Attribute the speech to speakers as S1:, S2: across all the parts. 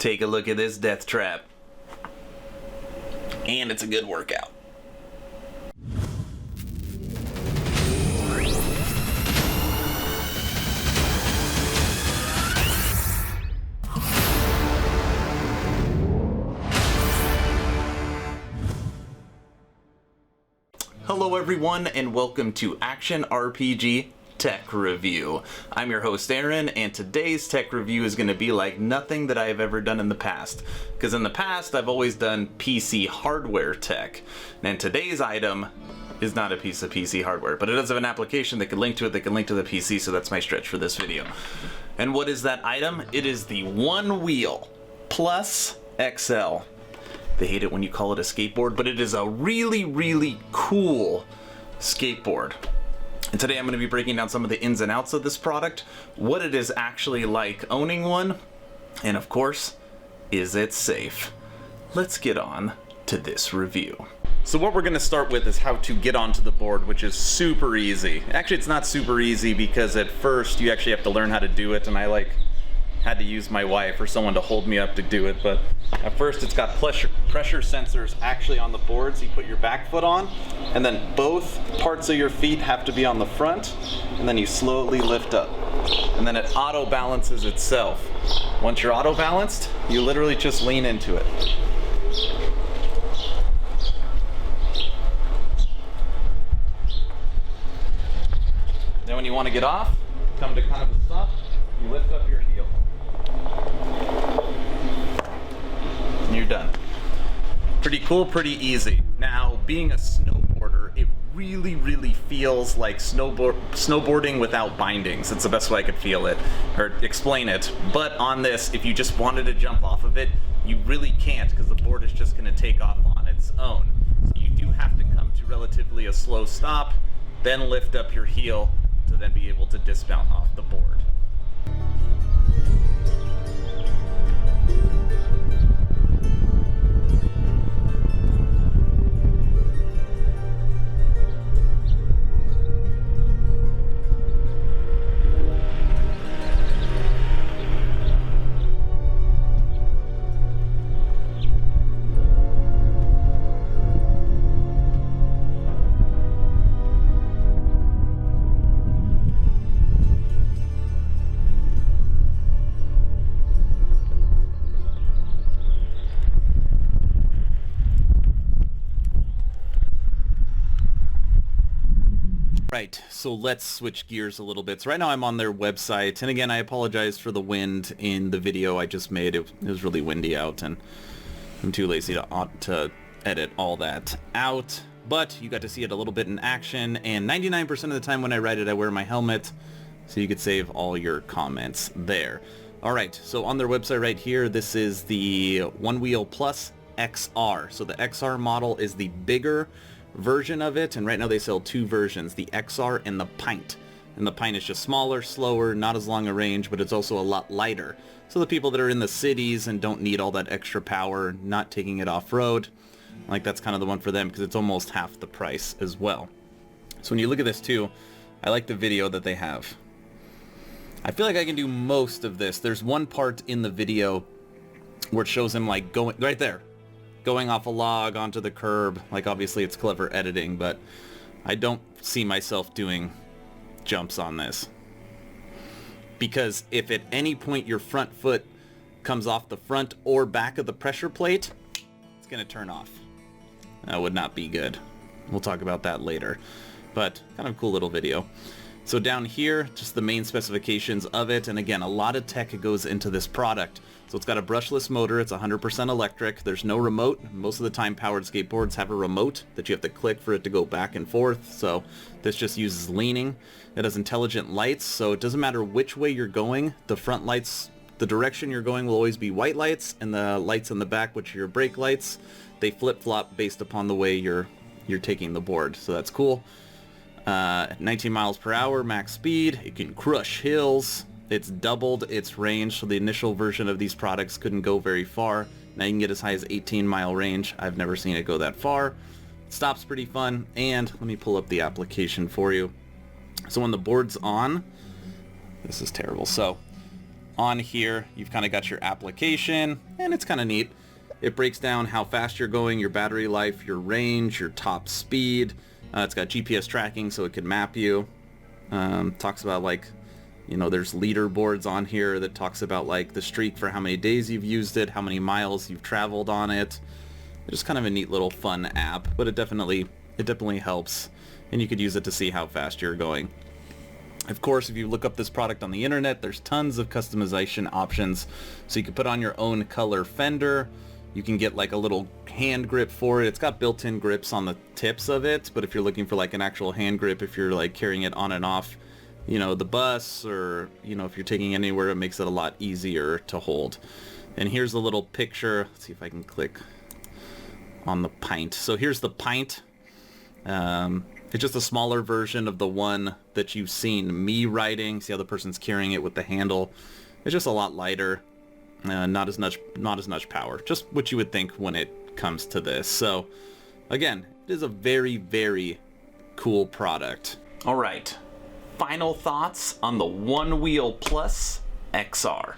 S1: Take a look at this death trap. And it's a good workout. Hello everyone, and welcome to Action RPG Tech Review. I'm your host Aaron, and today's tech review is going to be like nothing that I have ever done in the past. Because in the past, I've always done PC hardware tech. And today's item is not a piece of PC hardware, but it does have an application that can link to it, that can link to the PC, so that's my stretch for this video. And what is that item? It is the OneWheel XR. They hate it when you call it a skateboard, but it is a really cool skateboard. And today I'm going to be breaking down some of the ins and outs of this product, what it is actually like owning one, and of course, is it safe? Let's get on to this review. So what we're going to start with is how to get onto the board, which is super easy. Actually, it's not super easy because at first you actually have to learn how to do it, and I had to use my wife or someone to hold me up to do it, but at first it's got pressure sensors actually on the board, so you put your back foot on, and then both parts of your feet have to be on the front, and then you slowly lift up. And then it auto balances itself. Once you're auto balanced, you literally just lean into it. Then when you want to get off, come to kind of a stop, you lift up your heel. And you're done. Pretty cool, pretty easy. Now, being a snowboarder, it really feels like snowboarding without bindings. It's the best way I could feel it, or explain it. But on this, if you just wanted to jump off of it, you really can't, because the board is just going to take off on its own. So you do have to come to relatively a slow stop, then lift up your heel to then be able to dismount off the board. Right, so let's switch gears a little bit. So right now I'm on their website, and again, I apologize for the wind in the video I just made. It was really windy out, and I'm too lazy to edit all that out. But you got to see it a little bit in action, and 99% of the time when I ride it, I wear my helmet, so you could save all your comments there. All right, so on their website right here, this is the OneWheel XR. So the XR model is the bigger version of it, and right now they sell two versions, the XR and the Pint. And the Pint is just smaller, slower, not as long a range, but it's also a lot lighter. So the people that are in the cities and don't need all that extra power, not taking it off-road, like that's kind of the one for them because it's almost half the price as well. So when you look at this too, I like the video that they have. I feel like I can do most of this. There's one part in the video where it shows him like going right there, going off a log onto the curb. Like obviously it's clever editing, but I don't see myself doing jumps on this. Because if at any point your front foot comes off the front or back of the pressure plate, it's going to turn off. That would not be good. We'll talk about that later. But kind of cool little video. So down here, just the main specifications of it, and again, a lot of tech goes into this product. So it's got a brushless motor, it's 100% electric, there's no remote. Most of the time powered skateboards have a remote that you have to click for it to go back and forth, so this just uses leaning. It has intelligent lights, so it doesn't matter which way you're going, the front lights, the direction you're going will always be white lights, and the lights in the back, which are your brake lights, they flip-flop based upon the way you're taking the board, so that's cool. 19 miles per hour max speed. It can crush hills. It's doubled its range, so the initial version of these products couldn't go very far. Now you can get as high as 18-mile range. I've never seen it go that far. Stop's pretty fun, and let me pull up the application for you. So when the board's on, this is terrible. So on here, you've kind of got your application, and it's kind of neat. It breaks down how fast you're going, your battery life, your range, your top speed. It's got GPS tracking so it can map you. Talks about like, you know, there's leaderboards on here that talks about like the streak for how many days you've used it, how many miles you've traveled on it. It's just kind of a neat little fun app, but it definitely helps, and you could use it to see how fast you're going. Of course, if you look up this product on the internet, there's tons of customization options. So you can put on your own color fender. You can get like a little hand grip for it. It's got built-in grips on the tips of it, but if you're looking for like an actual hand grip, if you're like carrying it on and off, you know, the bus, or, you know, if you're taking it anywhere, it makes it a lot easier to hold. And here's a little picture. Let's see if I can click on the pint. So here's the pint. It's just a smaller version of the one that you've seen me riding. See how the person's carrying it with the handle. It's just a lot lighter. Not as much power. Just what you would think when it comes to this. So again, it is a very, very cool product. All right. Final thoughts on the OneWheel Plus XR.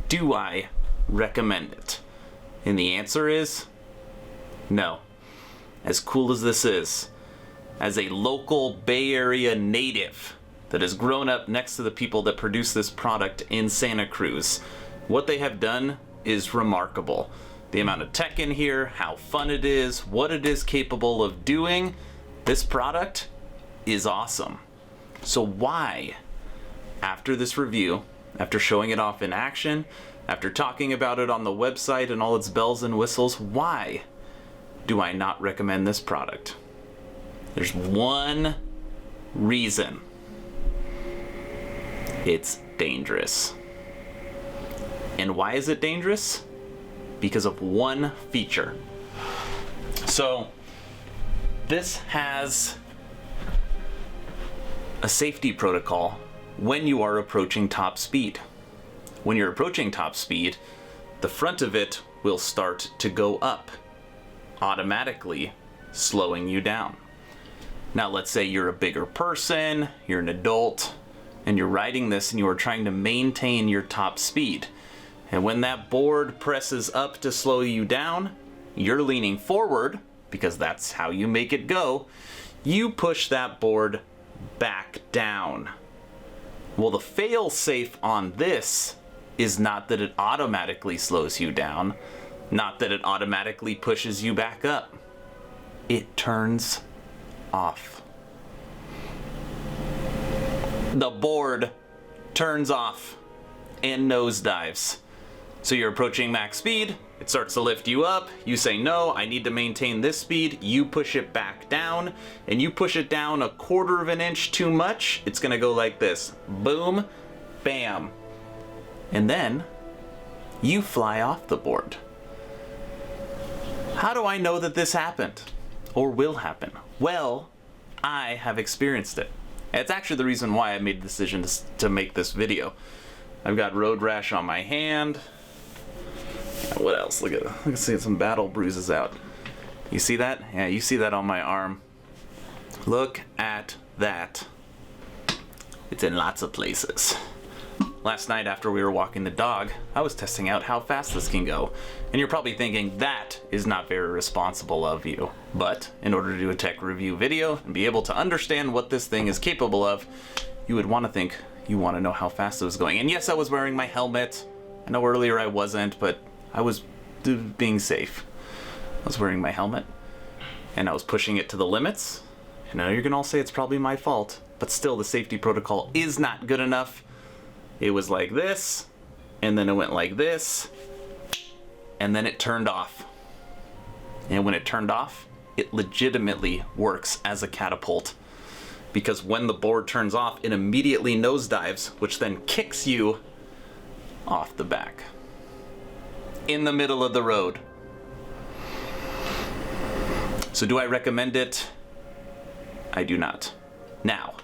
S1: Do I recommend it? And the answer is no. As cool as this is, as a local Bay Area native that has grown up next to the people that produce this product in Santa Cruz, what they have done is remarkable. The amount of tech in here, how fun it is, what it is capable of doing, this product is awesome. So why, after this review, after showing it off in action, after talking about it on the website and all its bells and whistles, why do I not recommend this product? There's one reason. It's dangerous. And why is it dangerous? Because of one feature. So this has a safety protocol when you are approaching top speed. When you're approaching top speed, the front of it will start to go up, automatically slowing you down. Now let's say you're a bigger person, you're an adult, and you're riding this and you are trying to maintain your top speed. And when that board presses up to slow you down, you're leaning forward, because that's how you make it go. You push that board back down. Well, the fail-safe on this is not that it automatically slows you down, not that it automatically pushes you back up. It turns off. The board turns off and nosedives. So you're approaching max speed, it starts to lift you up, you say no, I need to maintain this speed, you push it back down, and you push it down 1/4 of an inch too much, it's gonna go like this. Boom, bam. And then you fly off the board. How do I know that this happened? Or will happen? Well, I have experienced it. It's actually the reason why I made the decision to make this video. I've got road rash on my hand. What else? Look at some battle bruises out. You see that? Yeah, you see that on my arm. Look at that. It's in lots of places. Last night after we were walking the dog, I was testing out how fast this can go. And you're probably thinking that is not very responsible of you. But in order to do a tech review video and be able to understand what this thing is capable of, you would want to think you want to know how fast it was going. And yes, I was wearing my helmet. I know earlier I wasn't, but I was being safe. I was wearing my helmet and I was pushing it to the limits. And I know you're gonna all say it's probably my fault, but still the safety protocol is not good enough. It was like this, and then it went like this, and then it turned off. And when it turned off, it legitimately works as a catapult. Because when the board turns off, it immediately nosedives, which then kicks you off the back. In the middle of the road. So do I recommend it? I do not. Now,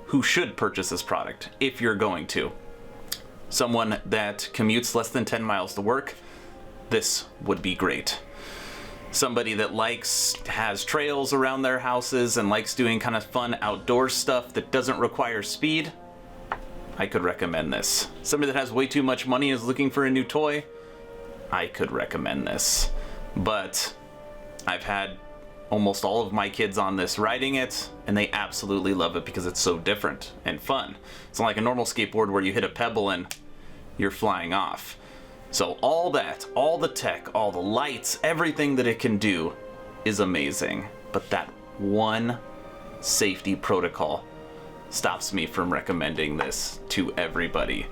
S1: who should purchase this product if you're going to? Someone that commutes less than 10 miles to work, this would be great. Somebody that has trails around their houses and likes doing kind of fun outdoor stuff that doesn't require speed, I could recommend this. Somebody that has way too much money is looking for a new toy, I could recommend this. But I've had almost all of my kids on this riding it, and they absolutely love it because it's so different and fun. It's not like a normal skateboard where you hit a pebble and you're flying off. So all that, all the tech, all the lights, everything that it can do is amazing. But that one safety protocol stops me from recommending this to everybody.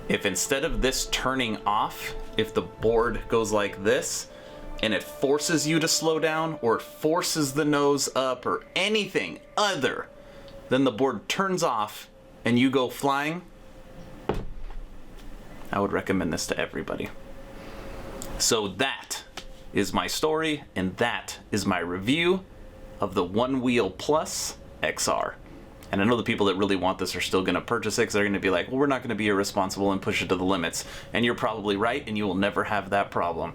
S1: If instead of this turning off, if the board goes like this, and it forces you to slow down, or it forces the nose up, or anything other than the board turns off and you go flying, I would recommend this to everybody. So that is my story, and that is my review of the OneWheel Plus XR. And I know the people that really want this are still going to purchase it because they're going to be like, well, we're not going to be irresponsible and push it to the limits. And you're probably right, and you will never have that problem.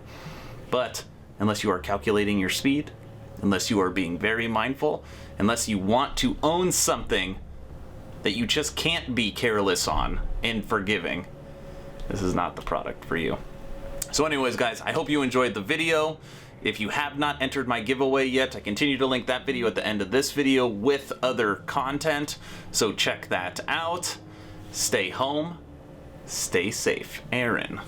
S1: But unless you are calculating your speed, unless you are being very mindful, unless you want to own something that you just can't be careless on and forgiving, this is not the product for you. So anyways, guys, I hope you enjoyed the video. If you have not entered my giveaway yet, I continue to link that video at the end of this video with other content, so check that out. Stay home, stay safe. Aaron.